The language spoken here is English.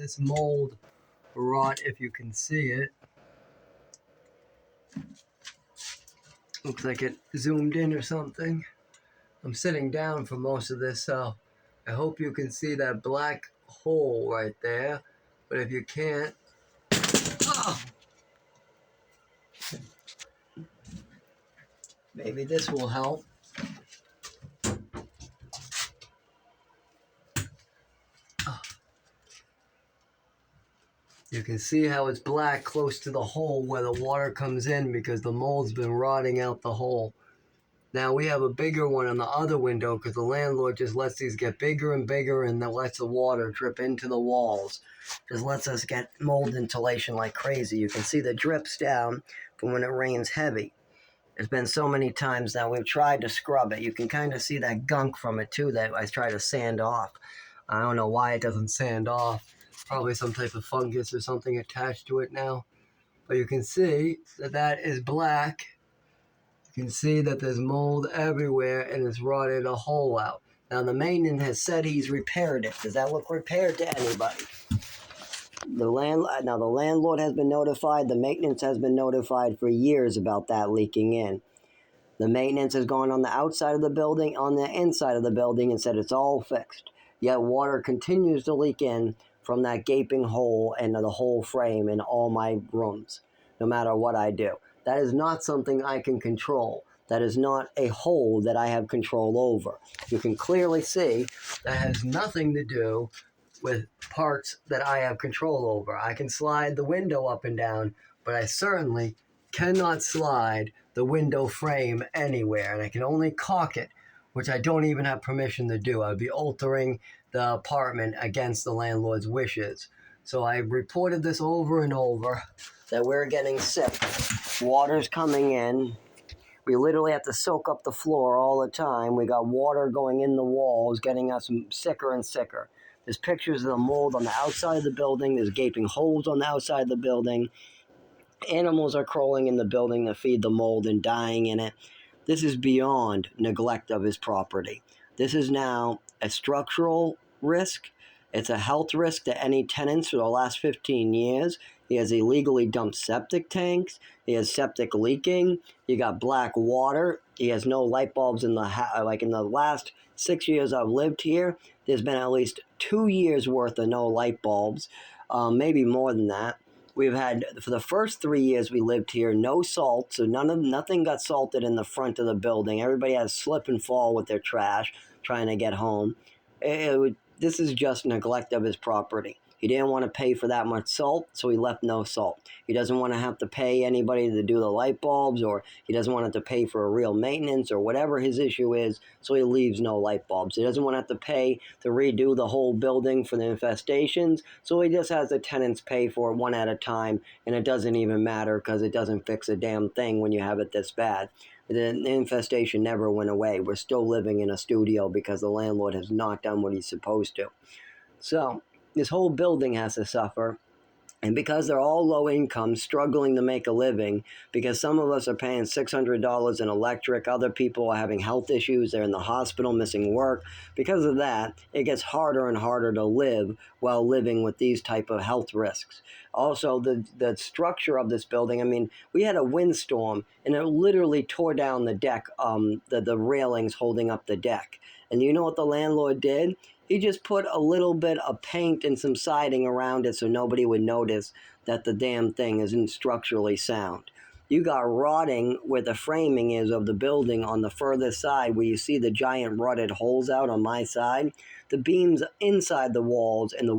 this mold rot, if you can see it. Looks like it zoomed in or something. I'm sitting down for most of this, so I hope you can see that black hole right there. But if you can't, maybe this will help. You can see how it's black close to the hole where the water comes in because the mold's been rotting out the hole. Now we have a bigger one on the other window because the landlord just lets these get bigger and bigger and then lets the water drip into the walls. Just lets us get mold insulation like crazy. You can see the drips down from when it rains heavy. There's been so many times now we've tried to scrub it. You can kind of see that gunk from it too that I try to sand off. I don't know why it doesn't sand off. Probably some type of fungus or something attached to it now. But you can see that that is black. You can see that there's mold everywhere and it's rotted a hole out. Now the maintenance has said he's repaired it. Does that look repaired to anybody? The landlord has been notified. The maintenance has been notified for years about that leaking in. The maintenance has gone on the outside of the building, on the inside of the building, and said it's all fixed. Yet water continues to leak in from that gaping hole and the whole frame in all my rooms, no matter what I do. That is not something I can control. That is not a hole that I have control over. You can clearly see that has nothing to do with parts that I have control over. I can slide the window up and down, but I certainly cannot slide the window frame anywhere, and I can only caulk it, which I don't even have permission to do. I'd be altering the apartment against the landlord's wishes. So I reported this over and over that we're getting sick. Water's coming in. We literally have to soak up the floor all the time. We got water going in the walls, getting us sicker and sicker. There's pictures of the mold on the outside of the building. There's gaping holes on the outside of the building. Animals are crawling in the building to feed the mold and dying in it. This is beyond neglect of his property. This is now a structural risk. It's a health risk to any tenants for the last 15 years. He has illegally dumped septic tanks. He has septic leaking. You got black water. He has no light bulbs in the house. Like in the last 6 years I've lived here, there's been at least 2 years worth of no light bulbs, maybe more than that. We've had, for the first 3 years we lived here, no salt, so nothing got salted in the front of the building. Everybody had to slip and fall with their trash trying to get home. This is just neglect of his property. He didn't want to pay for that much salt, so he left no salt. He doesn't want to have to pay anybody to do the light bulbs, or he doesn't want to have to pay for a real maintenance or whatever his issue is, so he leaves no light bulbs. He doesn't want to have to pay to redo the whole building for the infestations, so he just has the tenants pay for it one at a time, and it doesn't even matter because it doesn't fix a damn thing when you have it this bad. The infestation never went away. We're still living in a studio because the landlord has not done what he's supposed to. So this whole building has to suffer. And because they're all low income, struggling to make a living, because some of us are paying $600 in electric, other people are having health issues, they're in the hospital, missing work. Because of that, it gets harder and harder to live while living with these type of health risks. Also, the structure of this building, I mean, we had a windstorm, and it literally tore down the deck, the railings holding up the deck. And you know what the landlord did? He just put a little bit of paint and some siding around it so nobody would notice that the damn thing isn't structurally sound. You got rotting where the framing is of the building on the further side where you see the giant rotted holes out on my side. The beams inside the walls and the